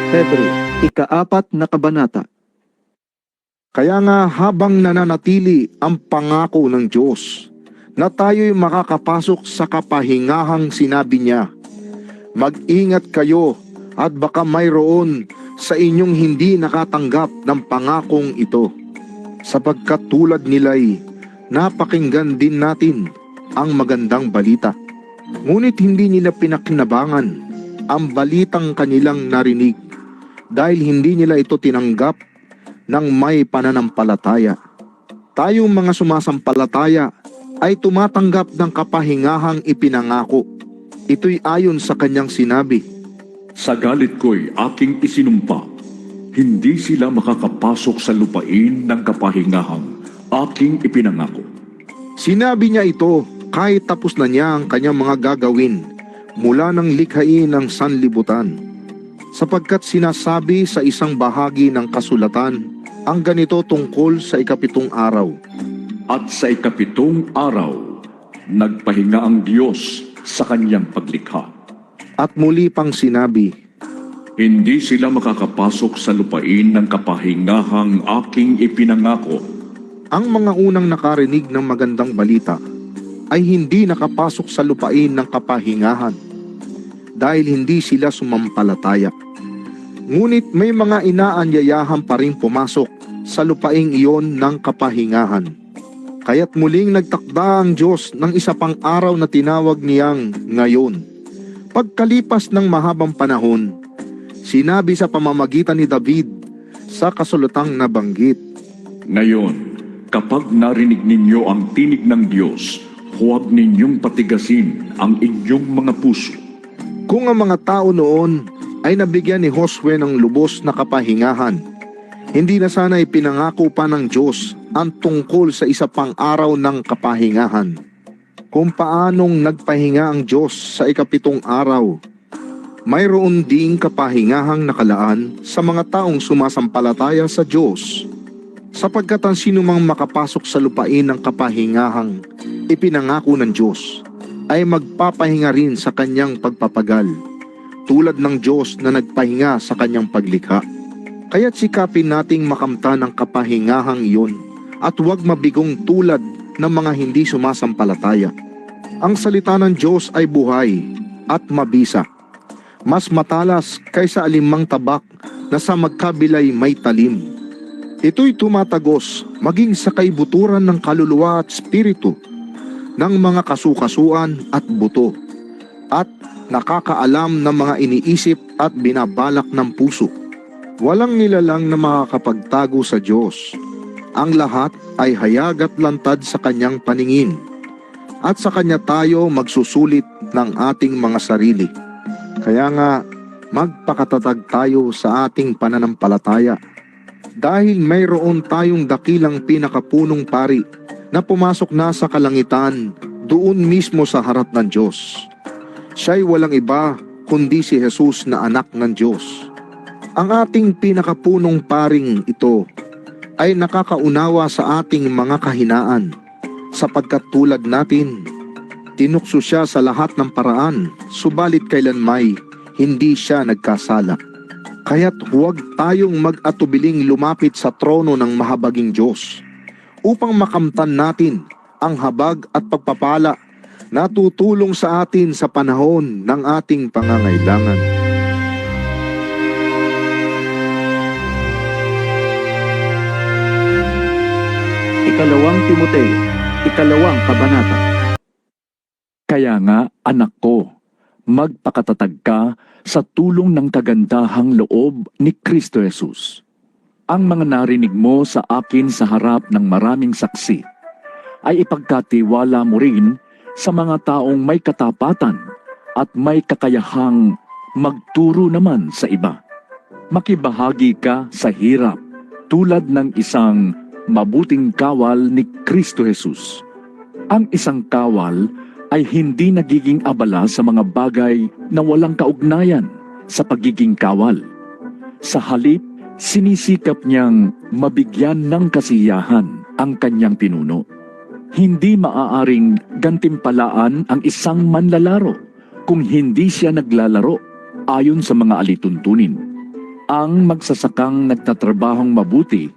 Hebreo, ika-4 na kabanata. Kaya nga habang nananatili ang pangako ng Diyos na tayo'y makakapasok sa kapahingahang sinabi niya, mag-ingat kayo at baka mayroon sa inyong hindi nakatanggap ng pangakong ito. Sapagkat tulad nila'y napakinggan din natin ang magandang balita. Ngunit hindi nila pinakinabangan ang balitang kanilang narinig dahil hindi nila ito tinanggap ng may pananampalataya. Tayong mga sumasampalataya ay tumatanggap ng kapahingahang ipinangako. Ito'y ayon sa kanyang sinabi, Sa galit ko'y aking isinumpa, hindi sila makakapasok sa lupain ng kapahingahang aking ipinangako. Sinabi niya ito kahit tapos na niya ang kanyang mga gagawin mula ng likhain ng sanlibutan. Sapagkat sinasabi sa isang bahagi ng kasulatan ang ganito tungkol sa ikapitong araw. At sa ikapitong araw, nagpahinga ang Diyos sa kanyang paglikha. At muli pang sinabi, Hindi sila makakapasok sa lupain ng kapahingahang aking ipinangako. ang mga unang nakarinig ng magandang balita ay hindi nakapasok sa lupain ng kapahingahan dahil hindi sila sumampalataya. Ngunit may mga inaanyayahan pa rin pumasok sa lupaing iyon ng kapahingahan. Kaya't muling nagtakda ang Diyos ng isa pang araw na tinawag niyang ngayon. Pagkalipas ng mahabang panahon, sinabi sa pamamagitan ni David sa kasulatang nabanggit, Ngayon, kapag narinig ninyo ang tinig ng Diyos, huwag ninyong patigasin ang inyong mga puso. kung ang mga tao noon ay nabigyan ni Josue ng lubos na kapahingahan, hindi na sana ipinangako pa ng Diyos ang tungkol sa isa pang araw ng kapahingahan. Kung paanong nagpahinga ang Diyos sa ikapitong araw, mayroon ding kapahingahang nakalaan sa mga taong sumasampalataya sa Diyos. Sapagkat ang sinumang makapasok sa lupain ng kapahingahang ipinangako ng Diyos ay magpapahinga rin sa kanyang pagpapagal, tulad ng Diyos na nagpahinga sa kanyang paglikha. Kaya't sikapin nating makamtan ang kapahingahang iyon at huwag mabigong tulad ng mga hindi sumasampalataya. Ang salita ng Diyos ay buhay at mabisa, mas matalas kaysa alimang tabak na sa magkabilay may talim. Ito'y tumatagos maging sa kaibuturan ng kaluluwa at espiritu, ng mga kasukasuan at buto, at nakakaalam ng mga iniisip at binabalak ng puso. Walang nilalang na makakapagtago sa Diyos. Ang lahat ay hayag at lantad sa kanyang paningin, at sa kanya tayo magsusulit ng ating mga sarili. Kaya nga, magpakatatag tayo sa ating pananampalataya, dahil mayroon tayong dakilang pinakapunong pari na pumasok na sa kalangitan doon mismo sa harap ng Diyos. Siya'y walang iba kundi si Jesus na anak ng Diyos. Ang ating pinakapunong paring ito ay nakakaunawa sa ating mga kahinaan, sapagkat tulad natin, tinukso siya sa lahat ng paraan, subalit kailanmay hindi siya nagkasala. Kaya't huwag tayong mag-atubiling lumapit sa trono ng mahabaging Diyos upang makamtan natin ang habag at pagpapala na tutulong sa atin sa panahon ng ating pangangailangan. Ikalawang Timoteo, ikalawang kabanata. Kaya nga, anak ko, magpakatatag ka sa tulong ng kagandahang loob ni Kristo Jesus. Ang mga narinig mo sa akin sa harap ng maraming saksi ay ipagkatiwala mo rin sa mga taong may katapatan at may kakayahang magturo naman sa iba. Makibahagi ka sa hirap tulad ng isang mabuting kawal ni Kristo Jesus. Ang isang kawal ay hindi nagiging abala sa mga bagay na walang kaugnayan sa pagiging kawal. Sa halip, sinisikap niyang mabigyan ng kasiyahan ang kanyang pinuno. Hindi maaaring gantimpalaan ang isang manlalaro kung hindi siya naglalaro ayon sa mga alituntunin. Ang magsasakang nagtatrabahong mabuti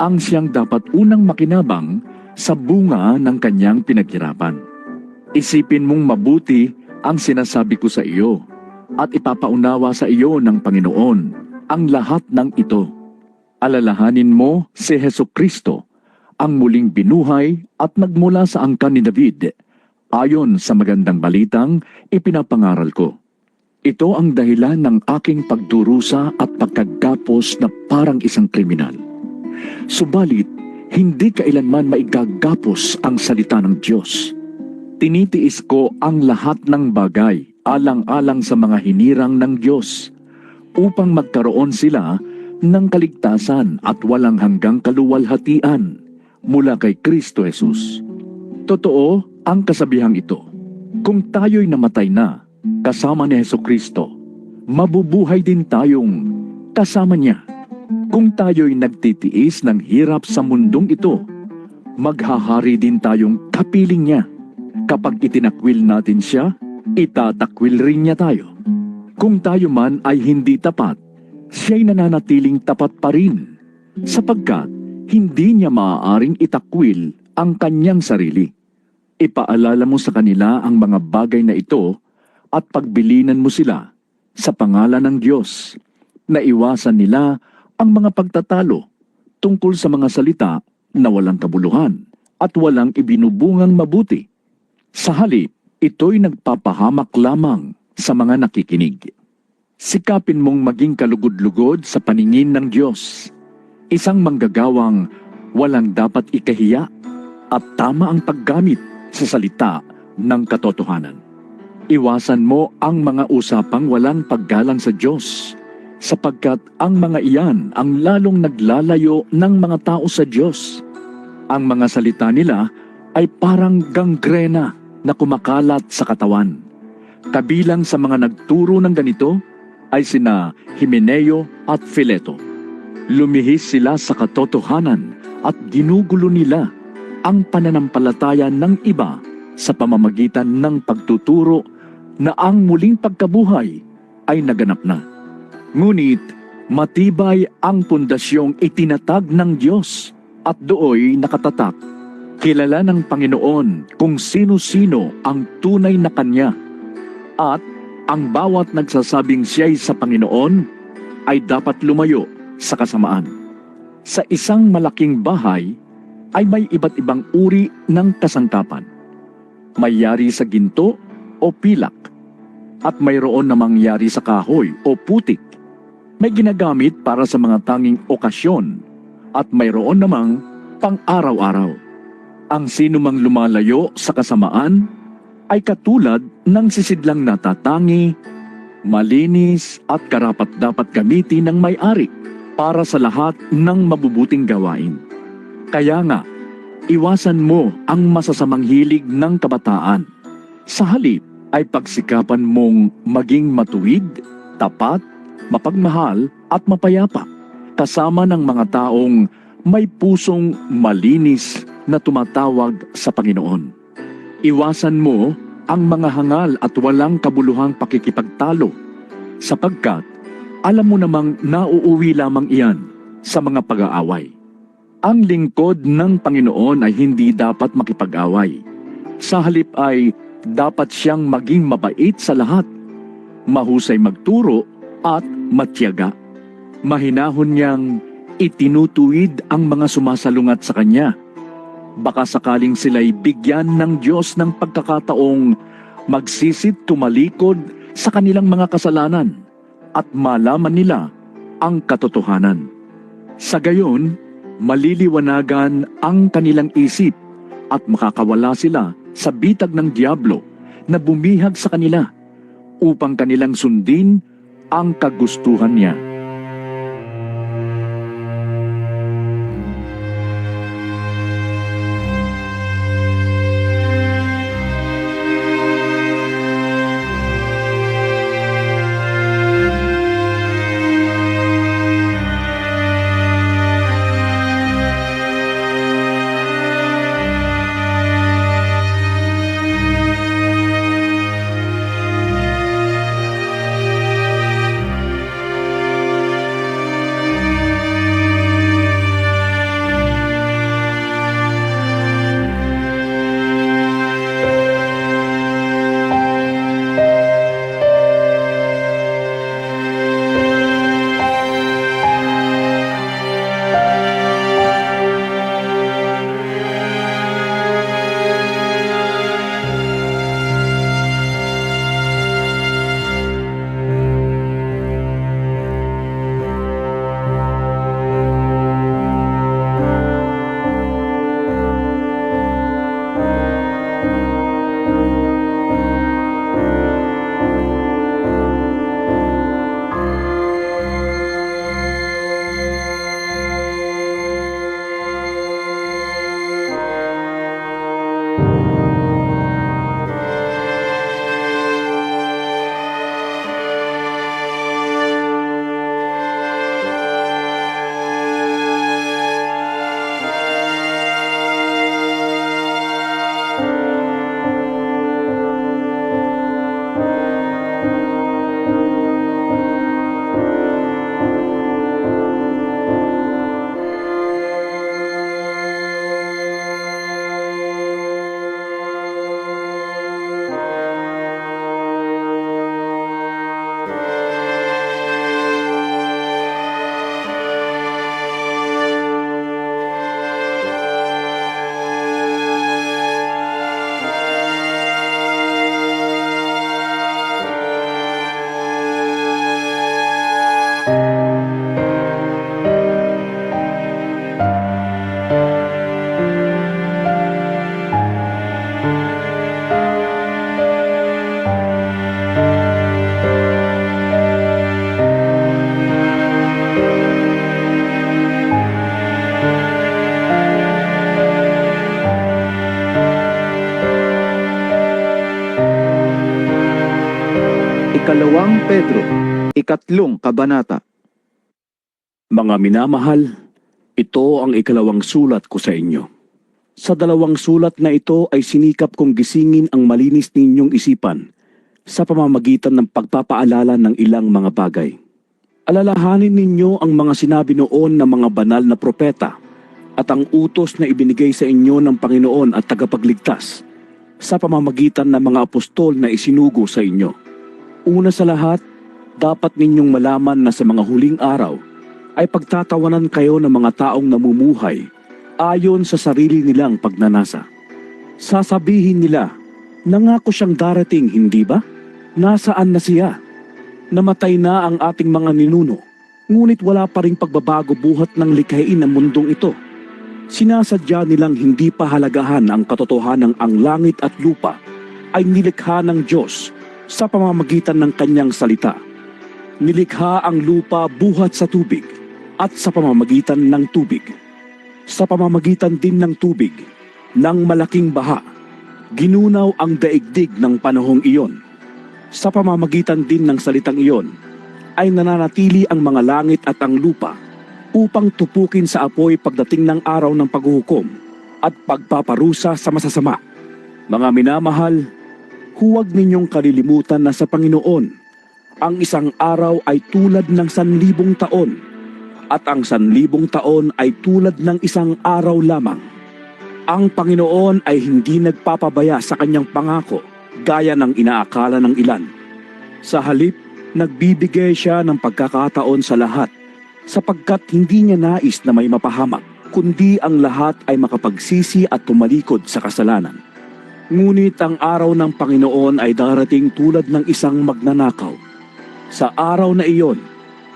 ang siyang dapat unang makinabang sa bunga ng kanyang pinaghirapan. Isipin mong mabuti ang sinasabi ko sa iyo at ipapaunawa sa iyo ng Panginoon ang lahat ng ito. Alalahanin mo si Hesukristo, ang muling binuhay at nagmula sa angkan ni David, ayon sa magandang balitang ipinapangaral ko. Ito ang dahilan ng aking pagdurusa at pagkagapos na parang isang kriminal. Subalit, hindi kailanman maigagapos ang salita ng Diyos. Tinitiis ko ang lahat ng bagay alang-alang sa mga hinirang ng Diyos upang magkaroon sila ng kaligtasan at walang hanggang kaluwalhatian mula kay Kristo Jesus. Totoo ang kasabihang ito. Kung tayo'y namatay na kasama ni Hesukristo, mabubuhay din tayong kasama niya. Kung tayo'y nagtitiis ng hirap sa mundong ito, maghahari din tayong kapiling niya. Kapag itinakwil natin siya, itatakwil rin niya tayo. Kung tayo man ay hindi tapat, siya'y nananatiling tapat pa rin, sapagkat hindi niya maaaring itakwil ang kanyang sarili. Ipaalala mo sa kanila ang mga bagay na ito at pagbilinan mo sila sa pangalan ng Diyos, na iwasan nila ang mga pagtatalo tungkol sa mga salita na walang kabuluhan at walang ibinubungang mabuti. Sa halip, ito'y nagpapahamak lamang sa mga nakikinig. Sikapin mong maging kalugod-lugod sa paningin ng Diyos. Isang manggagawang walang dapat ikahiya at tama ang paggamit sa salita ng katotohanan. Iwasan mo ang mga usapang walang paggalang sa Diyos, sapagkat ang mga iyan ang lalong naglalayo ng mga tao sa Diyos. Ang mga salita nila ay parang gangrena na kumakalat sa katawan. Kabilang sa mga nagturo ng ganito ay sina Himeneo at Fileto. Lumihis sila sa katotohanan at ginugulo nila ang pananampalataya ng iba sa pamamagitan ng pagtuturo na ang muling pagkabuhay ay naganap na. Ngunit matibay ang pundasyong itinatag ng Diyos at dooy nakatatak. Kilala ng Panginoon kung sino-sino ang tunay na Kanya, at ang bawat nagsasabing siya'y sa Panginoon ay dapat lumayo sa kasamaan. Sa isang malaking bahay ay may iba't ibang uri ng kasangkapan. May yari sa ginto o pilak, at mayroon namang yari sa kahoy o putik. May ginagamit para sa mga tanging okasyon, at mayroon namang pang-araw-araw. Ang sinumang lumalayo sa kasamaan ay katulad ng sisidlang natatangi, malinis at karapat-dapat gamitin ng may-ari para sa lahat ng mabubuting gawain. Kaya nga, iwasan mo ang masasamang hilig ng kabataan. Sa halip ay pagsikapan mong maging matuwid, tapat, mapagmahal at mapayapa, kasama ng mga taong may pusong malinis na tumatawag sa Panginoon. Iwasan mo ang mga hangal at walang kabuluhang pakikipagtalo, sapagkat alam mo namang nauuwi lamang iyan sa mga pag-aaway. Ang lingkod ng Panginoon ay hindi dapat makipag-away. Sa halip ay dapat siyang maging mabait sa lahat, mahusay magturo at matiyaga. Mahinahon niyang itinutuwid ang mga sumasalungat sa Kanya. Baka sakaling sila'y bigyan ng Diyos ng pagkakataong magsisit tumalikod sa kanilang mga kasalanan at malaman nila ang katotohanan. Sa gayon, maliliwanagan ang kanilang isip at makakawala sila sa bitag ng Diablo na bumihag sa kanila upang kanilang sundin ang kagustuhan niya. Ikalawang Pedro, ikatlong kabanata. Mga minamahal, ito ang ikalawang sulat ko sa inyo. Sa dalawang sulat na ito ay sinikap kong gisingin ang malinis ninyong isipan sa pamamagitan ng pagpapaalala ng ilang mga bagay. Alalahanin ninyo ang mga sinabi noon ng mga banal na propeta at ang utos na ibinigay sa inyo ng Panginoon at tagapagligtas sa pamamagitan ng mga apostol na isinugo sa inyo. Una sa lahat, dapat ninyong malaman na sa mga huling araw ay pagtatawanan kayo ng mga taong namumuhay ayon sa sarili nilang pagnanasa. Sasabihin nila, nangako siyang darating, hindi ba? Nasaan na siya? Namatay na ang ating mga ninuno, ngunit wala pa ring pagbabago buhat ng likhain ng mundong ito. Sinasadya nilang hindi pahalagahan ang katotohanan ang langit at lupa ay nilikha ng Diyos sa pamamagitan ng kanyang salita. Nilikha ang lupa buhat sa tubig at sa pamamagitan ng tubig. Sa pamamagitan din ng tubig, ng malaking baha, ginunaw ang daigdig ng panahong iyon. Sa pamamagitan din ng salitang iyon, ay nananatili ang mga langit at ang lupa upang tupukin sa apoy pagdating ng araw ng paghuhukom at pagpaparusa sa masasama. Mga minamahal, huwag ninyong kalilimutan na sa Panginoon, ang isang araw ay tulad ng 1,000 taon at ang 1,000 taon ay tulad ng isang araw lamang. Ang Panginoon ay hindi nagpapabaya sa kanyang pangako gaya ng inaakala ng ilan. Sa halip, nagbibigay siya ng pagkakataon sa lahat sapagkat hindi niya nais na may mapahamak, kundi ang lahat ay makapagsisi at tumalikod sa kasalanan. Ngunit ang araw ng Panginoon ay darating tulad ng isang magnanakaw. Sa araw na iyon,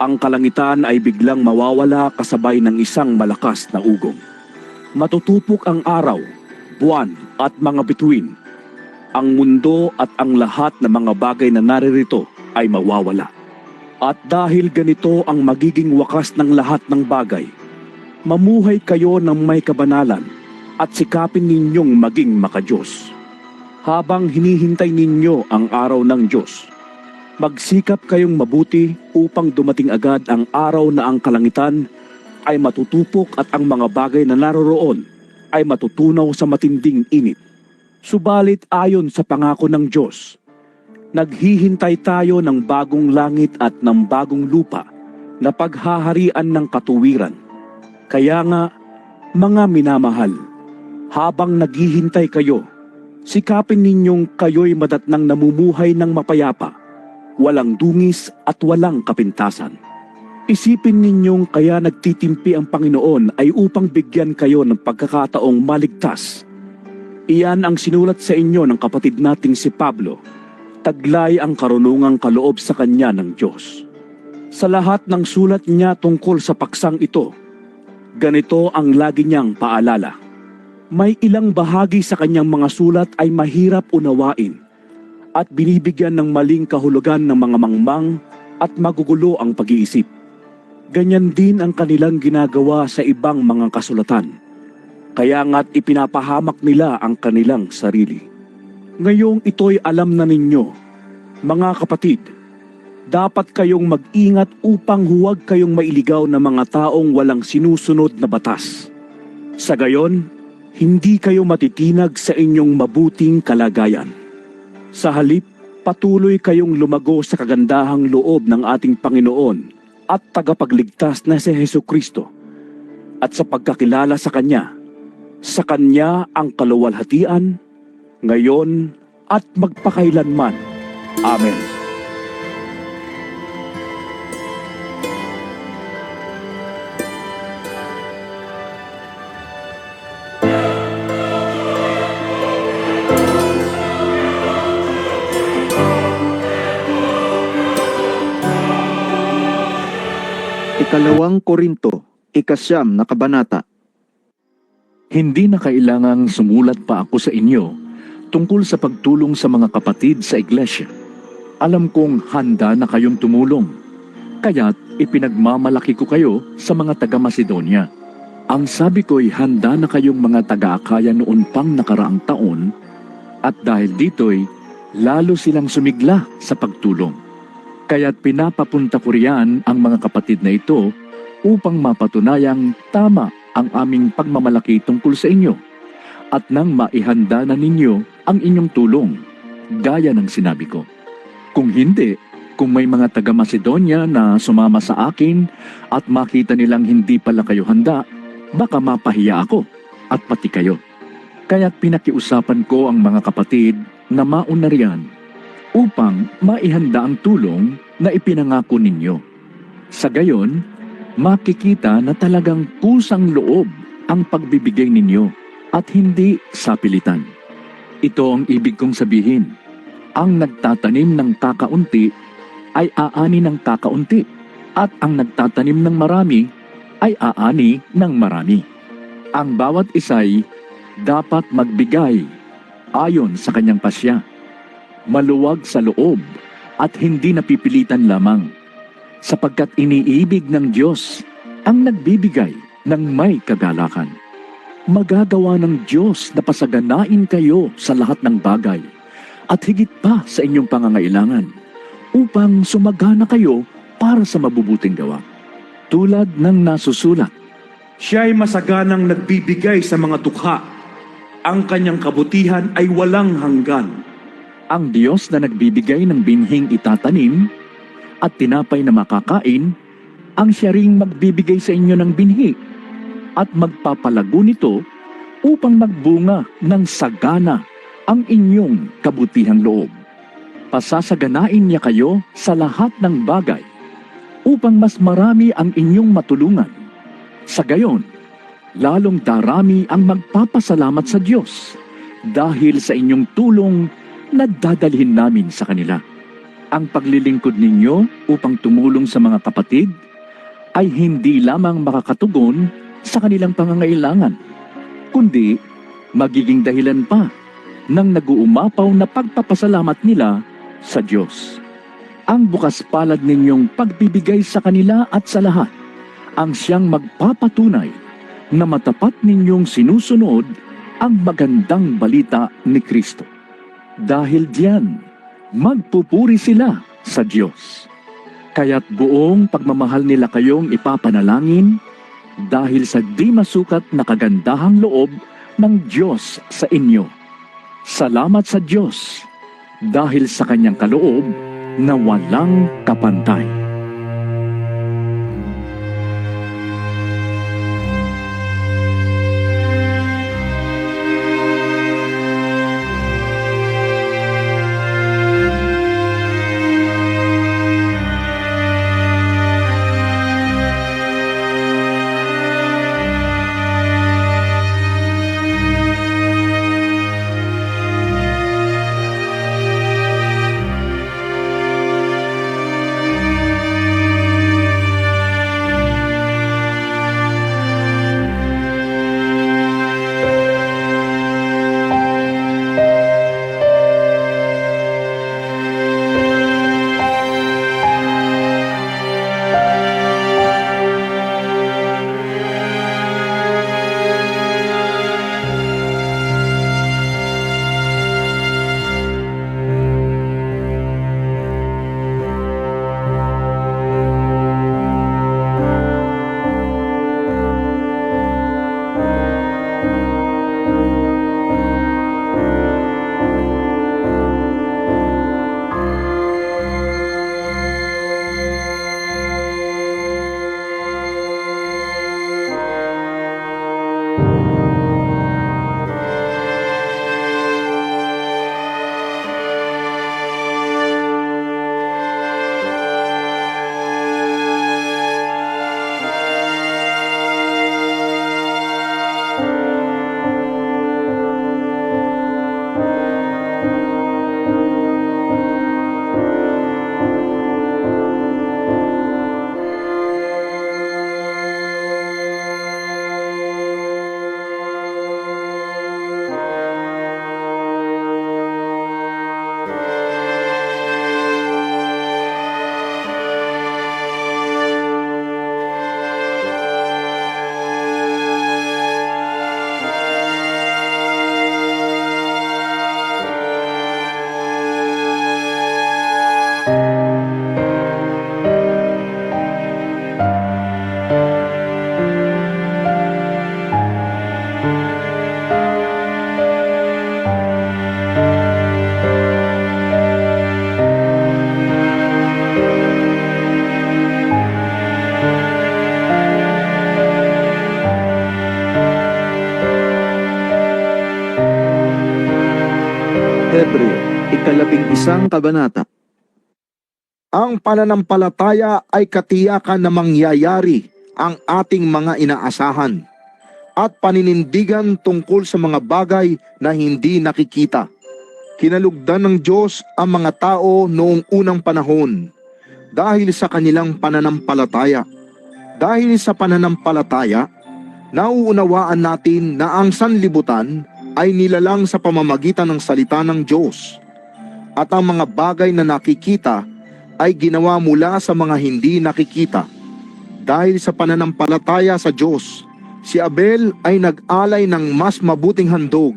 ang kalangitan ay biglang mawawala kasabay ng isang malakas na ugong. Matutupok ang araw, buwan at mga bituin. Ang mundo at ang lahat ng mga bagay na naririto ay mawawala. At dahil ganito ang magiging wakas ng lahat ng bagay, mamuhay kayo ng may kabanalan at sikapin ninyong maging makadiyos. Habang hinihintay ninyo ang araw ng Diyos, magsikap kayong mabuti upang dumating agad ang araw na ang kalangitan ay matutupok at ang mga bagay na naroroon ay matutunaw sa matinding init. Subalit ayon sa pangako ng Diyos, naghihintay tayo ng bagong langit at ng bagong lupa na paghaharian ng katuwiran. Kaya nga, mga minamahal, habang naghihintay kayo, sikapin ninyong kayo'y madatnang namumuhay ng mapayapa, walang dungis at walang kapintasan. Isipin ninyong kaya nagtitimpi ang Panginoon ay upang bigyan kayo ng pagkakataong maligtas. Iyan ang sinulat sa inyo ng kapatid nating si Pablo. Taglay ang karunungang kaloob sa kanya ng Diyos. Sa lahat ng sulat niya tungkol sa paksang ito, ganito ang lagi niyang paalala. May ilang bahagi sa kanyang mga sulat ay mahirap unawain at binibigyan ng maling kahulugan ng mga mangmang at magugulo ang pag-iisip. Ganyan din ang kanilang ginagawa sa ibang mga kasulatan. Kaya nga't ipinapahamak nila ang kanilang sarili. Ngayong ito'y alam na ninyo, mga kapatid, dapat kayong mag-ingat upang huwag kayong mailigaw ng mga taong walang sinusunod na batas. Sa gayon, hindi kayo matitinag sa inyong mabuting kalagayan. Sa halip, patuloy kayong lumago sa kagandahang loob ng ating Panginoon at tagapagligtas na si Hesukristo. At sa pagkakilala sa Kanya ang kaluwalhatian, ngayon at magpakailanman. Amen. Ikalawang Korinto, 9 na kabanata. Hindi na kailangang sumulat pa ako sa inyo tungkol sa pagtulong sa mga kapatid sa iglesia. Alam kong handa na kayong tumulong, kaya't ipinagmamalaki ko kayo sa mga taga-Macedonia. Ang sabi ko'y handa na kayong mga taga-Akaya noon pang nakaraang taon, at dahil dito'y lalo silang sumigla sa pagtulong. Kaya't pinapapunta ko riyan ang mga kapatid na ito upang mapatunayang tama ang aming pagmamalaki tungkol sa inyo at nang maihanda na ninyo ang inyong tulong, gaya ng sinabi ko. Kung hindi, kung may mga taga-Macedonia na sumama sa akin at makita nilang hindi pala kayo handa, baka mapahiya ako at pati kayo. Kaya't pinakiusapan ko ang mga kapatid na mauna riyan upang maihanda ang tulong na ipinangako ninyo. Sa gayon, makikita na talagang kusang loob ang pagbibigay ninyo at hindi sapilitan. Ito ang ibig kong sabihin. Ang nagtatanim ng kakaunti ay aani ng kakaunti at ang nagtatanim ng marami ay aani ng marami. Ang bawat isa'y dapat magbigay ayon sa kanyang pasya, maluwag sa loob at hindi napipilitan lamang, sapagkat iniibig ng Diyos ang nagbibigay ng may kagalakan. Magagawa ng Diyos na pasaganain kayo sa lahat ng bagay at higit pa sa inyong pangangailangan upang sumagana kayo para sa mabubuting gawa. Tulad ng nasusulat, Siya ay masaganang nagbibigay sa mga tukha. Ang kanyang kabutihan ay walang hanggan. ang Diyos na nagbibigay ng binhing itatanim at tinapay na makakain, ang siya ring magbibigay sa inyo ng binhi at magpapalago nito upang magbunga ng sagana ang inyong kabutihang loob. Pasasaganain niya kayo sa lahat ng bagay upang mas marami ang inyong matulungan. Sa gayon, lalong darami ang magpapasalamat sa Diyos dahil sa inyong tulong na dadalhin namin sa kanila. Ang paglilingkod ninyo upang tumulong sa mga kapatid ay hindi lamang makakatugon sa kanilang pangangailangan, kundi magiging dahilan pa ng nag-uumapaw na pagpapasalamat nila sa Diyos. Ang bukas palad ninyong pagbibigay sa kanila at sa lahat ang siyang magpapatunay na matapat ninyong sinusunod ang magandang balita ni Kristo. Dahil diyan, magpupuri sila sa Diyos. Kaya't buong pagmamahal nila kayong ipapanalangin dahil sa di masukat na kagandahang loob ng Diyos sa inyo. Salamat sa Diyos dahil sa kanyang kaloob na walang kapantay. Isang kabanata. Ang pananampalataya ay katiyakan na mangyayari ang ating mga inaasahan at paninindigan tungkol sa mga bagay na hindi nakikita. Kinalugdan ng Diyos ang mga tao noong unang panahon dahil sa kanilang pananampalataya. Dahil sa pananampalataya, nauunawaan natin na ang sanlibutan ay nilalang sa pamamagitan ng salita ng Diyos at ang mga bagay na nakikita ay ginawa mula sa mga hindi nakikita. Dahil sa pananampalataya sa Diyos, si Abel ay nag-alay ng mas mabuting handog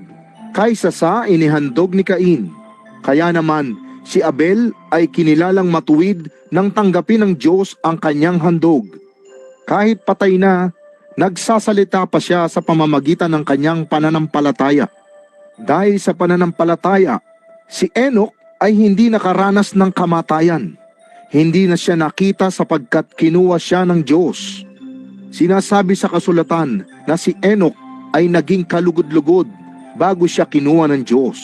kaysa sa inihandog ni Cain. Kaya naman, si Abel ay kinilalang matuwid nang tanggapin ng Diyos ang kanyang handog. Kahit patay na, nagsasalita pa siya sa pamamagitan ng kanyang pananampalataya. Dahil sa pananampalataya, si Enoch ay hindi nakaranas ng kamatayan. Hindi na siya nakita sapagkat kinuha siya ng Diyos. Sinasabi sa kasulatan na si Enoch ay naging kalugod-lugod bago siya kinuha ng Diyos.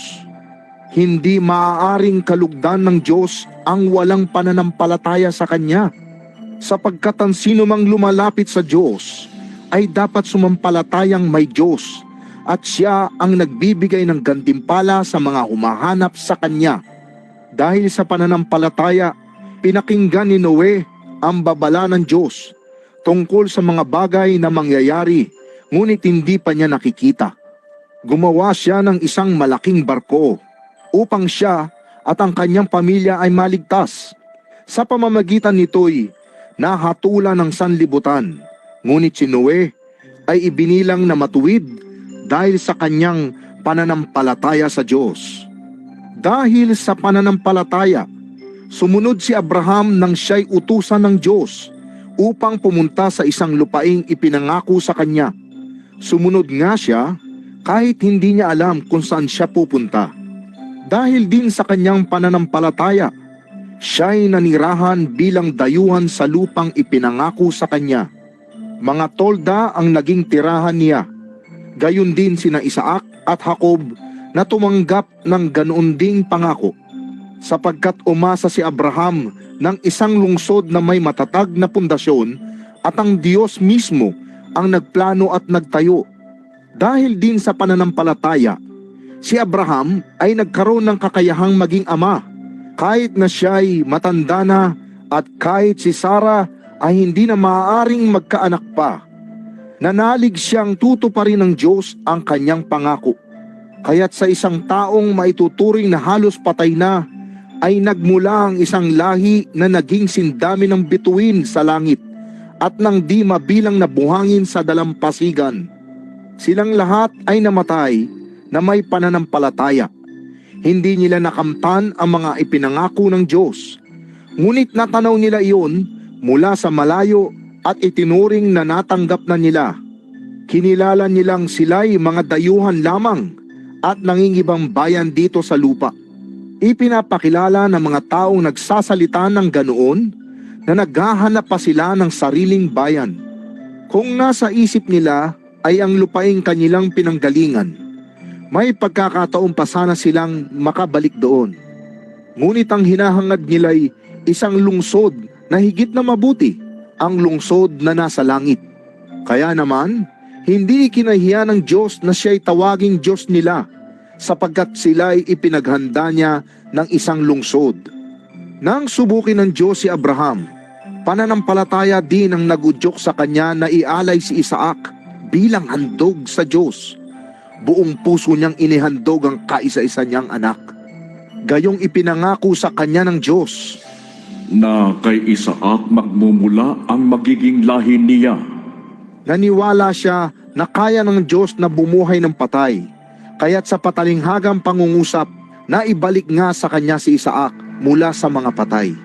Hindi maaaring kalugdan ng Diyos ang walang pananampalataya sa Kanya, sapagkat ang sino mang lumalapit sa Diyos ay dapat sumampalatayang may Diyos at siya ang nagbibigay ng gantimpala sa mga humahanap sa Kanya. Dahil sa pananampalataya, pinakinggan ni Noe ang babala ng Diyos tungkol sa mga bagay na mangyayari, ngunit hindi pa niya nakikita. Gumawa siya ng isang malaking barko upang siya at ang kanyang pamilya ay maligtas. Sa pamamagitan nito'y nahatulan ng sanlibutan, ngunit si Noe ay ibinilang na matuwid dahil sa kanyang pananampalataya sa Diyos. Dahil sa pananampalataya, sumunod si Abraham nang siya'y utusan ng Diyos upang pumunta sa isang lupaing ipinangako sa kanya. Sumunod nga siya kahit hindi niya alam kung saan siya pupunta. Dahil din sa kanyang pananampalataya, siya'y nanirahan bilang dayuhan sa lupang ipinangako sa kanya. Mga tolda ang naging tirahan niya. Gayon din sina Isaac at Jacob na tumanggap ng ganoon ding pangako. Sapagkat umasa si Abraham ng isang lungsod na may matatag na pundasyon at ang Diyos mismo ang nagplano at nagtayo. Dahil din sa pananampalataya, si Abraham ay nagkaroon ng kakayahang maging ama kahit na siya'y matanda na at kahit si Sarah ay hindi na maaaring magkaanak pa. Nanalig siyang tutuparin ng Diyos ang kanyang pangako. Kaya't sa isang taong maituturing na halos patay na, ay nagmula ang isang lahi na naging sindami ng bituin sa langit at nang di mabilang na buhangin sa dalampasigan. Silang lahat ay namatay na may pananampalataya. Hindi nila nakamtan ang mga ipinangako ng Diyos. Ngunit natanaw nila iyon mula sa malayo at itinuring na natanggap na nila. Kinilala nilang sila'y mga dayuhan lamang at nangingibang bayan dito sa lupa. Ipinapakilala ng mga taong nagsasalita ng ganoon na naghahanap pa sila ng sariling bayan. Kung nasa isip nila ay ang lupaing kanilang pinanggalingan, may pagkakataon pa sana silang makabalik doon. Ngunit ang hinahangad nila'y isang lungsod na higit na mabuti, ang lungsod na nasa langit. Kaya naman, hindi ikinahiya ng Diyos na siya'y tawaging Diyos nila, sapagkat sila'y ipinaghanda niya ng isang lungsod. Nang subukin ng Diyos si Abraham, pananampalataya din ang nagudyok sa kanya na ialay si Isaac bilang handog sa Diyos. Buong puso niyang inihandog ang kaisa-isa niyang anak. Gayong ipinangako sa kanya ng Diyos. Na kay Isaac magmumula ang magiging lahi niya. Naniwala siya na kaya ng Diyos na bumuhay ng patay. Kaya't sa patalinghagang pangungusap, naibalik nga sa kanya si Isaac mula sa mga patay.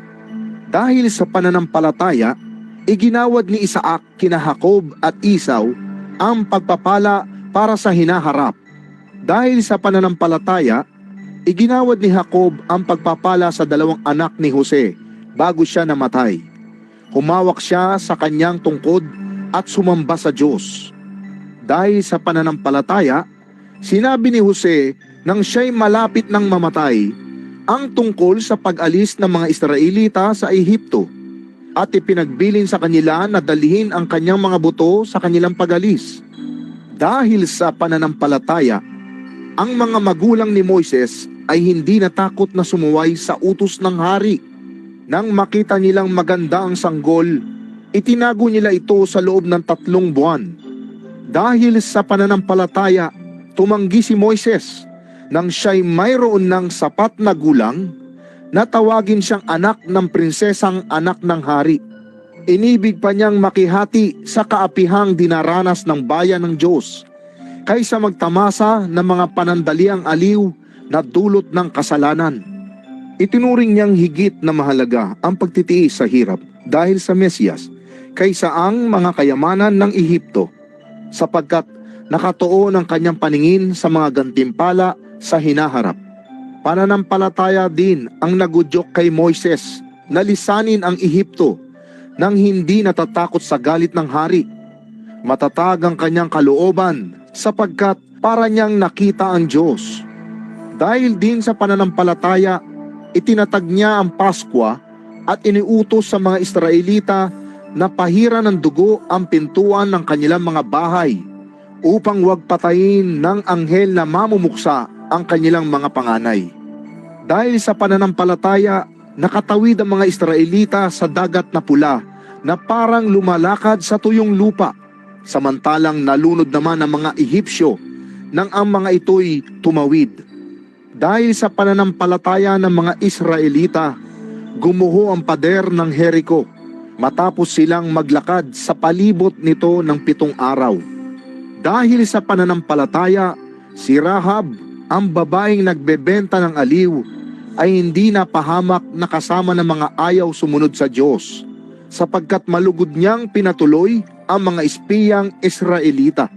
Dahil sa pananampalataya, iginawad ni Isaac kina Jacob at Esau ang pagpapala para sa hinaharap. Dahil sa pananampalataya, iginawad ni Jacob ang pagpapala sa dalawang anak ni Jose bago siya namatay. Humawak siya sa kanyang tungkod at sumamba sa Diyos. Dahil sa pananampalataya, sinabi ni Jose nang siya'y malapit ng mamatay, ang tungkol sa pag-alis ng mga Israelita sa Ehipto at ipinagbilin sa kanila na dalhin ang kanyang mga buto sa kanilang pag-alis. Dahil sa pananampalataya, ang mga magulang ni Moises ay hindi natakot na sumuway sa utos ng hari. Nang makita nilang maganda ang sanggol, itinago nila ito sa loob ng 3 buwan. Dahil sa pananampalataya, tumanggi si Moises nang siya'y mayroon ng sapat na gulang na tawagin siyang anak ng prinsesang anak ng hari. Inibig pa niyang makihati sa kaapihang dinaranas ng bayan ng Diyos kaysa magtamasa ng mga panandaliang aliw na dulot ng kasalanan. Itinuring niyang higit na mahalaga ang pagtitiis sa hirap dahil sa Mesiyas kaysa ang mga kayamanan ng Ehipto, sapagkat nakatuon ang kanyang paningin sa mga gantimpala sa hinaharap. Pananampalataya din ang nagudyok kay Moises na lisanin ang Ehipto nang hindi natatakot sa galit ng hari. Matatag ang kanyang kalooban sapagkat para niyang nakita ang Diyos. Dahil din sa pananampalataya, itinatag niya ang Paskwa at iniutos sa mga Israelita na pahiran ng dugo ang pintuan ng kanilang mga bahay upang huwag patayin ng anghel na mamumuksa ang kanilang mga panganay. Dahil sa pananampalataya, nakatawid ang mga Israelita sa dagat na pula na parang lumalakad sa tuyong lupa, samantalang nalunod naman ang mga Ehipsyo nang ang mga ito'y tumawid. Dahil sa pananampalataya ng mga Israelita, gumuho ang pader ng Jericho matapos silang maglakad sa palibot nito ng 7 araw. Dahil sa pananampalataya, si Rahab, ang babaeng nagbebenta ng aliw, ay hindi napahamak na kasama ng mga ayaw sumunod sa Diyos, sapagkat malugod niyang pinatuloy ang mga espiyang Israelita.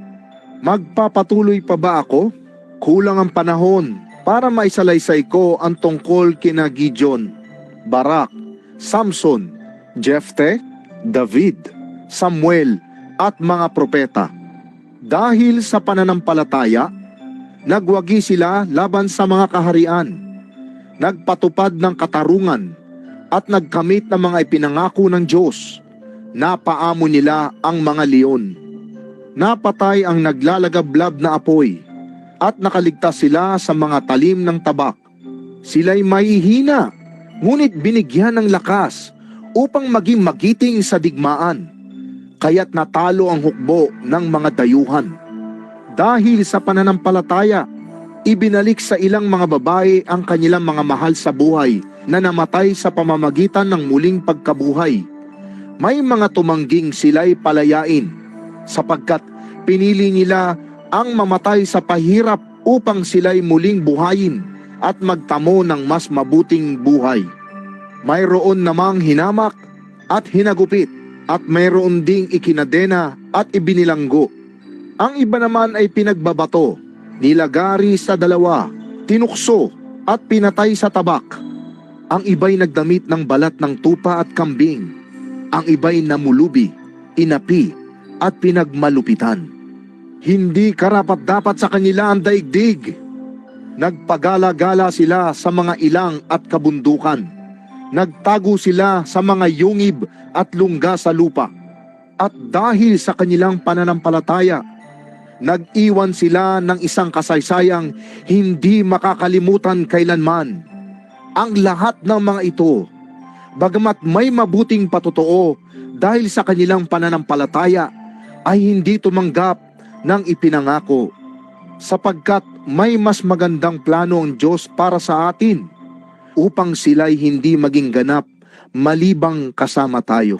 Magpapatuloy pa ba ako? Kulang ang panahon para maisalaysay ko ang tungkol kina Gideon, Barak, Samson, Jefte, David, Samuel at mga propeta. Dahil sa pananampalataya, nagwagi sila laban sa mga kaharian, nagpatupad ng katarungan at nagkamit ng mga ipinangako ng Diyos. Napaamo nila ang mga leon. Napatay ang naglalagablab na apoy at nakaligtas sila sa mga talim ng tabak. Sila'y mahihina, ngunit binigyan ng lakas upang maging magiting sa digmaan, kaya't natalo ang hukbo ng mga dayuhan. Dahil sa pananampalataya, ibinalik sa ilang mga babae ang kanilang mga mahal sa buhay na namatay sa pamamagitan ng muling pagkabuhay. May mga tumangging sila'y palayain, sapagkat pinili nila ang mamatay sa pahirap upang sila'y muling buhayin at magtamo ng mas mabuting buhay. Mayroon namang hinamak at hinagupit, at mayroon ding ikinadena at ibinilanggo. Ang iba naman ay pinagbabato, nilagari sa 2, tinukso at pinatay sa tabak. Ang iba'y nagdamit ng balat ng tupa at kambing. Ang iba'y namulubi, inapi at pinagmalupitan. Hindi karapat-dapat sa kanila ang daigdig. Nagpagala-gala sila sa mga ilang at kabundukan. Nagtago sila sa mga yungib at lungga sa lupa. At dahil sa kanilang pananampalataya, nag-iwan sila ng isang kasaysayang hindi makakalimutan kailanman. Ang lahat ng mga ito, bagamat may mabuting patotoo dahil sa kanilang pananampalataya, ay hindi tumanggap ng ipinangako, sapagkat may mas magandang plano ang Diyos para sa atin, upang sila'y hindi maging ganap malibang kasama tayo.